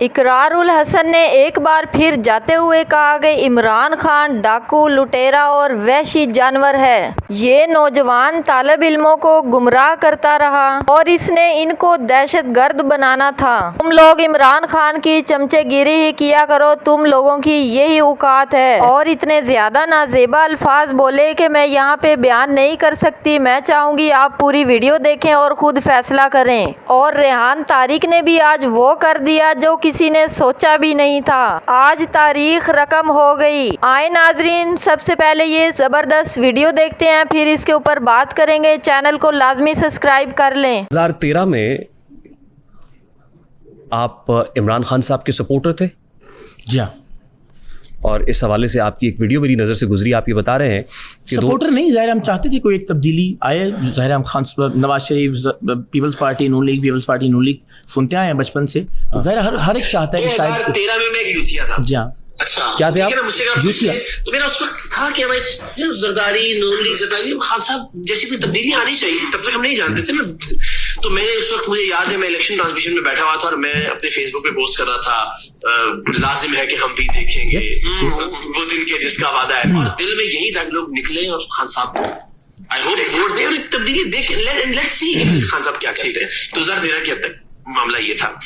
इकरारुल हसन ने एक बार फिर जाते हुए कहा कि इमरान खान डाकू, लुटेरा और वहशी जानवर है। ये नौजवान तालिब इल्मों को गुमराह करता रहा और इसने इनको दहशतगर्द बनाना था। तुम लोग इमरान खान की चमचेगिरी ही किया करो, तुम लोगों की यही औकात है। और इतने ज्यादा नाजेबा अल्फाज बोले कि मैं यहाँ पे बयान नहीं कर सकती। मैं चाहूंगी आप पूरी वीडियो देखें और खुद फैसला करें। और रेहान तारिक ने भी आज वो कर दिया जो किसी ने सोचा भी नहीं था। आज तारीख रकम हो गई। आए नाजरीन, सबसे पहले ये जबरदस्त वीडियो देखते हैं, फिर इसके ऊपर बात करेंगे। चैनल को लाजमी सब्सक्राइब कर लें। 2013 में आप इमरान खान साहब के सपोर्टर थे? जी हाँ। और इस हवाले से आपकी एक वीडियो मेरी नज़र से गुजरी, आप ये बता रहे हैं कि सपोर्टर नहीं, ज़ाहिर हम चाहते थे कोई एक तब्दीली आए। ज़ाहिर हम खान नवाज शरीफ, पीपल्स पार्टी नून लीग सुनते आए हैं बचपन से। ज़ाहिर हर एक चाहता है कि शायद 2013 में मैं एक यूथिया था। जी हाँ। अच्छा, क्या थे आप? यूथिया। तो मेरा उस वक्त था कि भाई जरदारी, नून लीग, जरदारी, खान साहब जैसी कोई तब्दीली आनी चाहिए। तब तक हम नहीं जानते थे ना। तो मैंने उस वक्त, मुझे याद है, मैं इलेक्शन ट्रांसमिशन में बैठा हुआ था और मैं अपने फेसबुक पे पोस्ट कर रहा था, लाजिम है कि हम भी देखेंगे वो दिन के जिसका वादा है। और दिल में यही था कि लोग निकले और खान साहब आई होप वोट दें और एक तब्दीली देख, लेट्स सी खान साहब क्या करते हैं। 2013 के अब तक मामला ये था।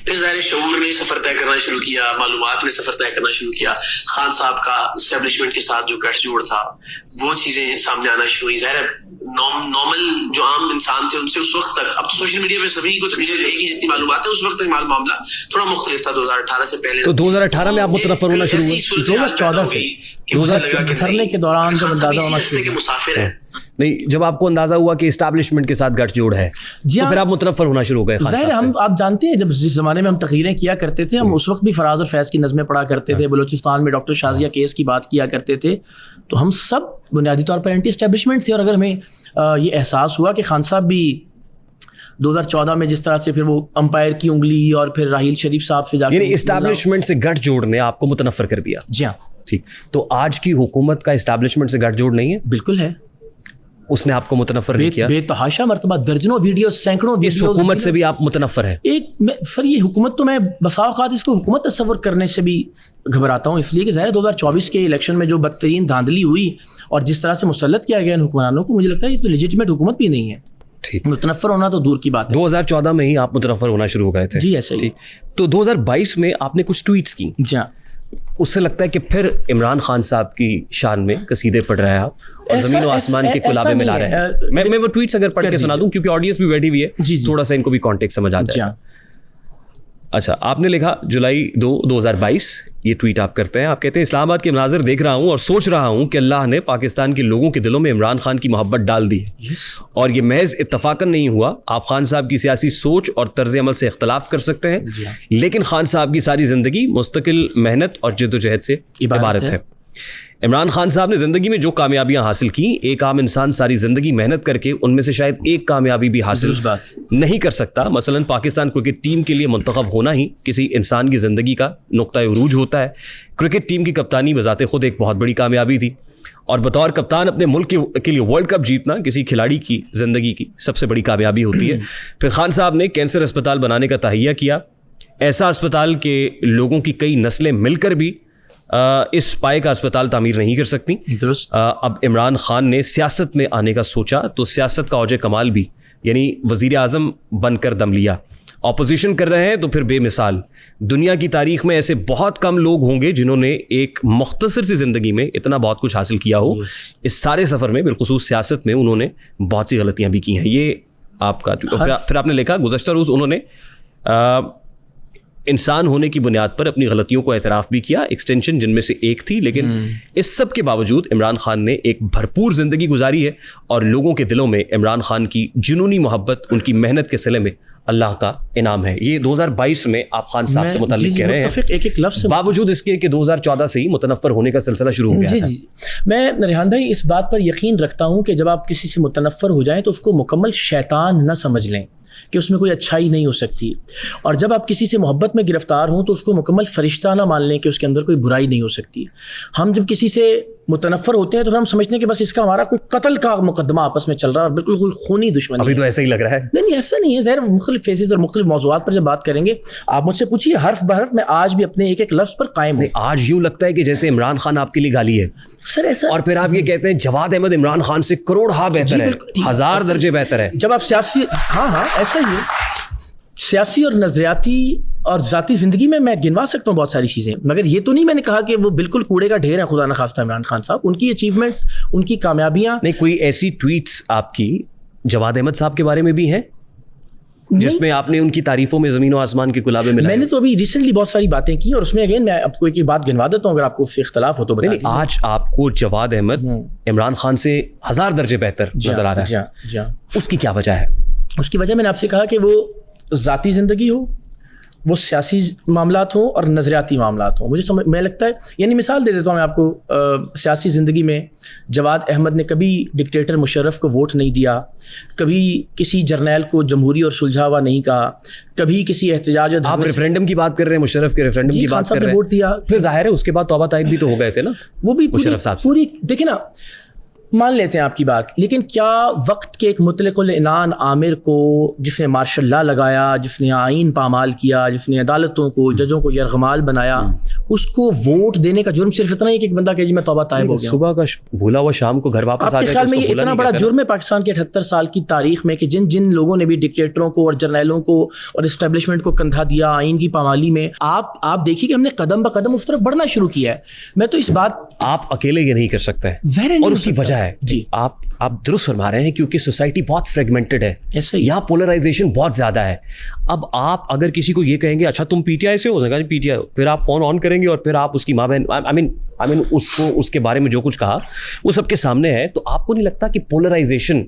फिर ज़ाहिर शऊर ने सफर तय करना शुरू किया, मालूमात ने सफर तय करना शुरू किया। खान साहब का एस्टेब्लिशमेंट के साथ जो गठजोड़ था वो चीजें सामने आना शुरू हुई। ज़ाहिर नॉर्मल जो आम इंसान थे उनसे उस वक्त तक, अब तो सोशल मीडिया पे सभी को तकरीबन एक ही जितनी मालूमात है, उस वक्त तक मामला थोड़ा मुख्तलिफ था 2018 से पहले। तो 2018 में आप मुतनफ़र होना शुरू हुए? 2014 से 2014 के दौरान जब अंदाजा होना शुरू के मुसाफिर है। नहीं, जब आपको अंदाजा हुआ कि एस्टैब्लिशमेंट के साथ गठजोड़ है तो फिर आप मुतनफ़र होना शुरू हो गए खान ज़ाहिर साहब से। आप जानते हैं, जब जिस ज़माने में हम तकरीरें किया करते थे, हम उस वक्त भी फराज और फैज़ की नज़में पढ़ा करते थे, बलूचिस्तान में डॉक्टर शाजिया केस की बात किया करते थे। तो हम सब बुनियादी तौर पर एंटी एस्टैब्लिशमेंट थे। और अगर हमें ये एहसास हुआ कि खान साहब भी 2014 में जिस तरह से फिर वो अंपायर की उंगली और फिर राहील शरीफ साहब से जाकर एस्टैब्लिशमेंट से गठजोड़ ने आपको मुतनफ़र कर दिया? जी हाँ। ठीक, तो आज की हुकूमत का एस्टैब्लिशमेंट से गठजोड़ नहीं है? बिल्कुल है। उसने आपको मुतनफ़र नहीं किया? बेतहाशा मरतबा दर्जनों वीडियो, सैकड़ों वीडियो। इस हुकूमत से भी आप मुतनफ़र हैं? सर ये हुकूमत तो मैं बसा औक़ात इसको हुकूमत तस्वर करने से भी घबराता हूँ, इसलिए कि ज़ाहिर 2024 के इलेक्शन में जो बदतरीन धांधली हुई और जिस तरह से मुसल्लत किया गया इन हुक्मरानों को, मुझे लगता है ये तो लेजिटिमेट हुकूमत भी नहीं है। ठीक, मुतनफ़र होना तो दूर की बात है। 2014 में ही आप मुतनफ़र होना शुरू हो गए थे? जी ऐसे ही। तो 2022 में आपने कुछ ट्वीट्स की। जी हाँ। उससे लगता है कि फिर इमरान खान साहब की शान में कसीदे पढ़ रहे हैं आप और ज़मीन और आसमान के कुलाबे मिला रहे हैं। मैं वो ट्वीट्स अगर पढ़ के सुना दूं, क्योंकि ऑडियंस भी बैठी हुई है, थोड़ा सा इनको भी कॉन्टेक्स्ट समझ आ जाए। अच्छा, आपने लिखा जुलाई 2022, ये ट्वीट आप करते हैं। आप कहते हैं, इस्लामाबाद के मनाज़िर देख रहा हूँ और सोच रहा हूँ कि अल्लाह ने पाकिस्तान के लोगों के दिलों में इमरान खान की मोहब्बत डाल दी है। और ये महज इत्तफाकन नहीं हुआ। आप खान साहब की सियासी सोच और तर्ज अमल से इख्तलाफ कर सकते हैं, लेकिन खान साहब की सारी ज़िंदगी मुस्तकिल मेहनत और जद्दोजहद से इबारत है। इमरान खान साहब ने ज़िंदगी में जो कामयाबियां हासिल की, एक आम इंसान सारी ज़िंदगी मेहनत करके उनमें से शायद एक कामयाबी भी हासिल नहीं कर सकता। मसलन पाकिस्तान क्रिकेट टीम के लिए मुंतखब होना ही किसी इंसान की ज़िंदगी का नुक्ता उरूज होता है। क्रिकेट टीम की कप्तानी बज़ाते खुद एक बहुत बड़ी कामयाबी थी, और बतौर कप्तान अपने मुल्क के लिए वर्ल्ड कप जीतना किसी खिलाड़ी की ज़िंदगी की सबसे बड़ी कामयाबी होती है। फिर खान साहब ने कैंसर अस्पताल बनाने का तहैया किया। ऐसा अस्पताल के लोगों की कई नस्लें मिलकर भी इस पाए का अस्पताल तामीर नहीं कर सकती। अब इमरान खान ने सियासत में आने का सोचा तो सियासत का औजे कमाल भी, यानी वज़ीर आज़म बनकर दम लिया। ऑपोजिशन कर रहे हैं तो फिर बेमिसाल। दुनिया की तारीख में ऐसे बहुत कम लोग होंगे जिन्होंने एक मुख्तसर सी ज़िंदगी में इतना बहुत कुछ हासिल किया हो। इस सारे सफ़र में बिलखुसूस सियासत में उन्होंने बहुत सी गलतियाँ भी की हैं। ये आपका फिर आपने लिखा, गुज़श्ता रोज़ उन्होंने इंसान होने की बुनियाद पर अपनी गलतियों को एतराफ़ भी किया, एक्सटेंशन जिनमें से एक थी। लेकिन इस सब के बावजूद इमरान खान ने एक भरपूर ज़िंदगी गुजारी है और लोगों के दिलों में इमरान खान की जुनूनी मोहब्बत, उनकी मेहनत के सिले में अल्लाह का इनाम है। ये 2022 में आप खान साहब से मुताल्लिक कह रहे हैं, एक लफ्ज़ बावजूद इसके कि 2014 से ही मुतनफ़र होने का सिलसिला शुरू हो गया था। मैं रेहान भाई इस बात पर यकीन रखता हूँ कि जब आप किसी से मुतनफ़र हो जाएँ तो उसको मुकम्मल शैतान न समझ लें कि उसमें कोई अच्छाई नहीं हो सकती, और जब आप किसी से मोहब्बत में गिरफ्तार हों तो उसको मुकम्मल फ़रिश्ता ना मान लें कि उसके अंदर कोई बुराई नहीं हो सकती। हम जब किसी से मुतनफ़र होते हैं तो फिर हम समझते हैं कि बस इसका हमारा कोई कत्ल का मुकदमा आपस में चल रहा है और बिल्कुल कोई खूनी दुश्मनी अभी तो ऐसा ही लग रहा है। नहीं ऐसा नहीं है, ज़ाहिर मुख्तलिफ फेजेस और मुख्तलिफ मौज़ूआत पर जब बात करेंगे आप मुझसे पूछिए हर्फ बहर्फ मैं आज भी अपने एक एक लफ्ज़ पर कायम हूँ। आज यूं लगता है कि जैसे इमरान खान आपके लिए गाली है सर ऐसा, और फिर आप ये कहते हैं जवाद अहमद इमरान खान से करोड़ हाँ बेहतर है, 1000 दर्जे बेहतर है। जब आप सियासी, हाँ ऐसा ही है, सियासी और नज़रियाती और ज़ाती ज़िंदगी में मैं गिनवा सकता हूँ बहुत सारी चीज़ें, मगर ये तो नहीं मैंने कहा कि वो बिल्कुल कूड़े का ढेर है खुदा न खास्ता इमरान खान साहब। उनकी अचीवमेंट्स, उनकी कामयाबियाँ। नहीं, कोई ऐसी ट्वीट्स आपकी जवाद अहमद साहब के बारे में भी हैं जिसमें आपने उनकी तारीफों में ज़मीन और आसमान के गुलाबे मिलाए? मैंने तो अभी रिसेंटली बहुत सारी बातें की और उसमें अगेन मैं आपको एक बात गिनवा देता हूँ अगर आपको उससे इख्तलाफ हो तो बता दीजिए। आज आपको जवाद अहमद इमरान खान से 1000 दर्जे बेहतर नजर आ रहा है, उसकी क्या वजह है? उसकी वजह मैंने आपसे कहा कि वो ज़ाती ज़िंदगी हो, वो सियासी मामलात हों और नज़रियाती मामलात हों। मैं लगता है, यानी मिसाल दे देता हूँ मैं आपको, सियासी ज़िंदगी में जवाद अहमद ने कभी डिक्टेटर मुशर्रफ को वोट नहीं दिया, कभी किसी जर्नैल को जमहूरी और सुलझावा नहीं कहा, कभी किसी एहतजाज। आप रेफरेंडम की बात कर रहे हैं, मुशर्रफ के रेफरेंडम की बात कर रहे हैं, वोट दिया, फिर जाहिर है उसके बाद तौबा ताइब भी तो हो गए थे ना, वो भी मुशर्रफ साहब पूरी। देखिए ना, मान लेते हैं आपकी बात, लेकिन क्या वक्त के एक मुतलकुल इनान आमिर को, जिसने मार्शल लॉ लगाया, जिसने आइन पामाल किया, जिसने अदालतों को, जजों को यरगमाल बनाया, उसको वोट देने का जुर्म सिर्फ इतना ही कि एक बंदा कहे जी मैं तौबा ताइब हो गया, सुबह का भूला हुआ शाम को घर वापस आ जाए? आपके ख्याल में ये इतना बड़ा जुर्म है पाकिस्तान के 78 साल की तारीख में कि जिन जिन लोगों ने भी डिक्टेटरों को और जर्नैलों को और इस्टेब्लिशमेंट को कंधा दिया आइन की पामाली में, आप देखिए कि हमने कदम ब कदम उस तरफ बढ़ना शुरू किया है। मैं तो इस बात, आप अकेले ये नहीं कर सकते हैं और उसकी वजह है जी, आप दुरुस्त फरमा रहे हैं, क्योंकि सोसाइटी बहुत फ्रेगमेंटेड है, यहाँ पोलराइजेशन बहुत ज्यादा है। अब आप अगर किसी को ये कहेंगे अच्छा तुम पीटीआई से हो, जाएगा पीटीआई, फिर आप फोन ऑन करेंगे और फिर आप उसकी माँ बहन, आई मीन उसको, उसके बारे में जो कुछ कहा वो सबके सामने है, तो आपको नहीं लगता कि पोलराइजेशन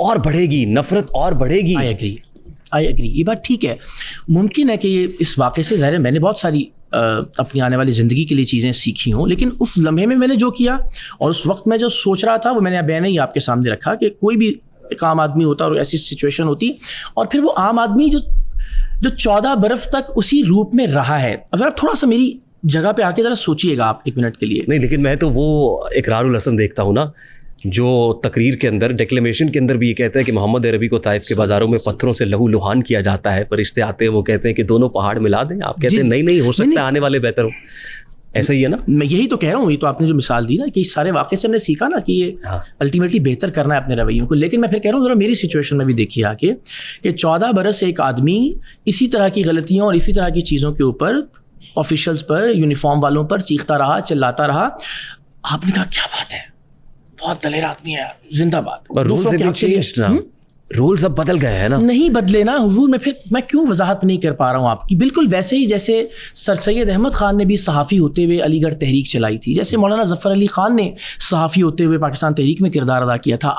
और बढ़ेगी, नफरत और बढ़ेगी? आई एग्री, ये बात ठीक है। मुमकिन है कि ये इस वाक़े से, ज़ाहिर है मैंने बहुत सारी अपनी आने वाली ज़िंदगी के लिए चीज़ें सीखी हों, लेकिन उस लम्हे में मैंने जो किया और उस वक्त मैं जो सोच रहा था वो मैंने बयान ही आपके सामने रखा कि कोई भी एक आम आदमी होता और ऐसी सिचुएशन होती, और फिर वो आम आदमी जो 14 बरस तक उसी रूप में रहा है। अगर आप थोड़ा सा मेरी जगह पे आके ज़रा सोचिएगा आप एक मिनट के लिए। नहीं, लेकिन मैं तो वो इकरारुल हसन देखता हूँ ना, जो तकरीर के अंदर, डिक्लेमेशन के अंदर भी ये कहता है कि मोहम्मद अरबी को ताइफ के बाज़ारों में पत्थरों से लहू लुहान किया जाता है, फरिश्ते आते हैं वो कहते हैं कि दोनों पहाड़ मिला दें, आप कहते हैं नहीं हो सकता, आने वाले बेहतर हो। ऐसा ही है ना? मैं यही तो कह रहा हूँ, ये तो आपने जो मिसाल दी ना कि इस सारे वाक़े से हमने सीखा ना कि ये अल्टीमेटली बेहतर करना है अपने रवैयों को। लेकिन मैं फिर कह रहा हूँ ज़रा मेरी सिचुएशन में भी देखिए आके कि 14 बरस एक आदमी इसी तरह की गलतियों और इसी तरह की चीज़ों के ऊपर, ऑफिशियल्स पर, यूनिफॉर्म वालों पर चीखता रहा, चिल्लाता रहा। आपने कहा क्या बात है, बहुत दलेर आदमी है, जिंदाबाद। रूल्स अब बदल गए हैं ना? नहीं बदले ना हुजूर, मैं क्यों वजाहत नहीं कर पा रहा हूँ आपकी। बिल्कुल वैसे ही जैसे सर सैयद अहमद ख़ान ने भी सहाफ़ी होते हुए अलीगढ़ तहरीक चलाई थी, जैसे मौलाना ज़फ़र अली ख़ान ने सहाफ़ी होते हुए पाकिस्तान तहरीक में किरदार अदा किया था।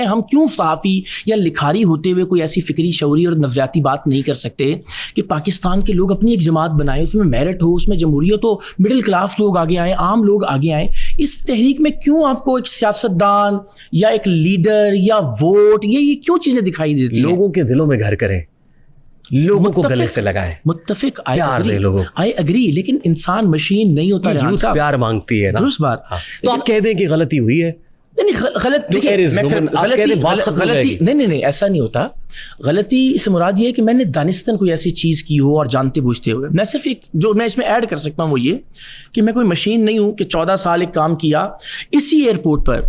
हम क्यों सहाफ़ी या लिखारी होते हुए कोई ऐसी फ़िक्री, शऊरी और नज़रियाती बात नहीं कर सकते कि पाकिस्तान के लोग अपनी एक जमात बनाएं, उसमें मेरिट हो, उसमें जमहूरियत हो, मिडिल क्लास लोग आगे आएँ, आम लोग आगे आएँ। इस तहरीक में क्यों आपको एक सियासतदान या एक लीडर या वोट, ये क्यों चीज़ें दिखाई देती हैं? लोगों के दिलों में घर करें, लोगों को गले से लगाएं, मुत्तफिक, आई एग्री, लेकिन इंसान मशीन नहीं होता, प्यार मांगती है ना, दुरुस्त बात। तो आप कह दें कि गलती हुई है, नहीं ऐसा नहीं होता। गलती से मुराद ये है कि मैंने दानिस्तन कोई ऐसी चीज़ की हो और जानते बूझते हुए। मैं सिर्फ एक जो मैं इसमें ऐड कर सकता हूँ वो ये कि मैं कोई मशीन नहीं हूँ कि 14 साल एक काम किया इसी एयरपोर्ट पर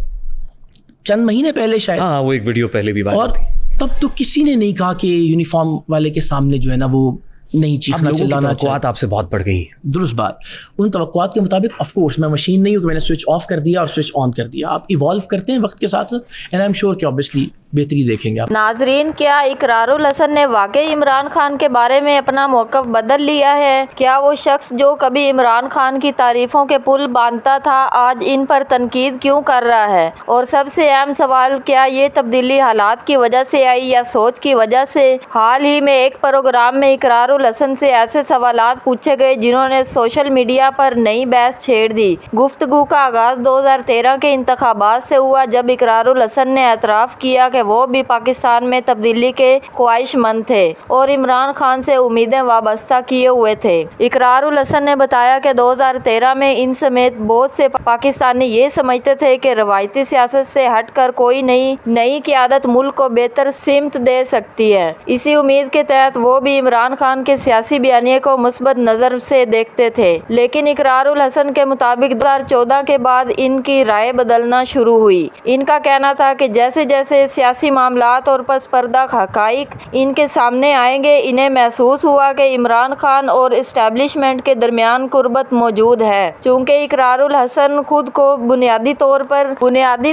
चंद महीने पहले शायद, हाँ वो एक वीडियो पहले भी बात और तब तो किसी ने नहीं कहा कि यूनिफॉर्म वाले के सामने जो है ना वो नहीं चीखना चिल्लाना चाहिए। आपसे बहुत बढ़ गई है, दुरुस्त बात। उन तवक्कुआत के मुताबिक ऑफ कोर्स मैं मशीन नहीं हूँ कि मैंने स्विच ऑफ कर दिया और स्विच ऑन कर दिया। आप इवॉल्व करते हैं वक्त के साथ साथ, एंड आई एम श्योर कि ऑब्वियसली बेहतरी देखेंगे आप। नाजरीन, क्या इकरारुल हसन ने वाकई इमरान खान के बारे में अपना मौक़िफ़ बदल लिया है? क्या वो शख्स जो कभी इमरान खान की तारीफ़ों के पुल बांधता था आज इन पर तनकीद क्यों कर रहा है? और सबसे अहम सवाल, क्या ये तब्दीली हालात की वजह से आई या सोच की वजह से? हाल ही में एक प्रोग्राम में इकरारुल हसन से ऐसे सवालात पूछे गए जिन्होंने सोशल मीडिया पर नई बहस छेड़ दी। गुफ्तगू का आगाज़ 2013 के इंतखाबात से हुआ, जब इकरारुल हसन ने एतराफ़ किया कि کہ وہ بھی پاکستان میں تبدیلی کے خواہش مند تھے اور عمران خان سے امیدیں وابستہ کیے ہوئے تھے۔ اقرار الحسن نے بتایا کہ 2013 میں ان سمیت بہت سے پاکستانی یہ سمجھتے تھے کہ روایتی سیاست سے ہٹ کر کوئی نئی قیادت ملک کو بہتر سمت دے سکتی ہے۔ اسی امید کے تحت وہ بھی عمران خان کے سیاسی بیانیے کو مثبت نظر سے دیکھتے تھے، لیکن اقرار الحسن کے مطابق 2014 کے بعد ان کی رائے بدلنا شروع ہوئی۔ ان کا کہنا تھا کہ جیسے جیسے سیاسی معاملات اور پس پردہ حقائق ان کے سامنے آئیں گے، انہیں محسوس ہوا کہ عمران خان اور اسٹیبلشمنٹ کے درمیان قربت موجود ہے۔ چونکہ اقرار الحسن خود کو بنیادی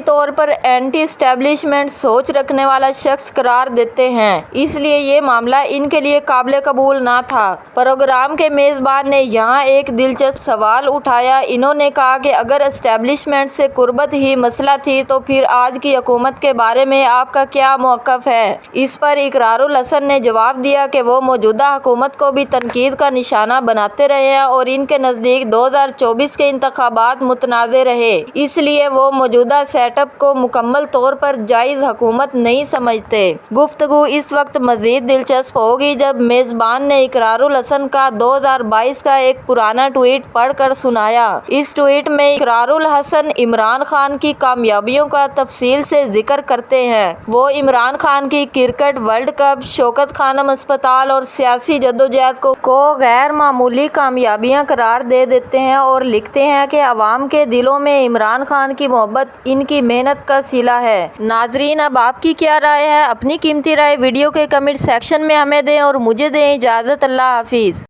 طور پر اینٹی اسٹیبلشمنٹ سوچ رکھنے والا شخص قرار دیتے ہیں، اس لیے یہ معاملہ ان کے لیے قابل قبول نہ تھا۔ پروگرام کے میزبان نے یہاں ایک دلچسپ سوال اٹھایا۔ انہوں نے کہا کہ اگر اسٹیبلشمنٹ سے قربت ہی مسئلہ تھی تو پھر آج کی حکومت کے بارے میں آپ کا کیا موقف ہے؟ اس پر اقرار الحسن نے جواب دیا کہ وہ موجودہ حکومت کو بھی تنقید کا نشانہ بناتے رہے ہیں اور ان کے نزدیک 2024 کے انتخابات متنازع رہے، اس لیے وہ موجودہ سیٹ اپ کو مکمل طور پر جائز حکومت نہیں سمجھتے۔ گفتگو اس وقت مزید دلچسپ ہوگی جب میزبان نے اقرار الحسن کا 2022 کا ایک پرانا ٹویٹ پڑھ کر سنایا۔ اس ٹویٹ میں اقرار الحسن عمران خان کی کامیابیوں کا تفصیل سے ذکر کرتے ہیں۔ وہ عمران خان کی کرکٹ ورلڈ کپ، شوکت خانم اسپتال اور سیاسی جدوجہد کو غیر معمولی کامیابیاں قرار دے دیتے ہیں اور لکھتے ہیں کہ عوام کے دلوں میں عمران خان کی محبت ان کی محنت کا صلہ ہے۔ ناظرین، اب آپ کی کیا رائے ہے؟ اپنی قیمتی رائے ویڈیو کے کمنٹ سیکشن میں ہمیں دیں اور مجھے دیں اجازت۔ اللہ حافظ۔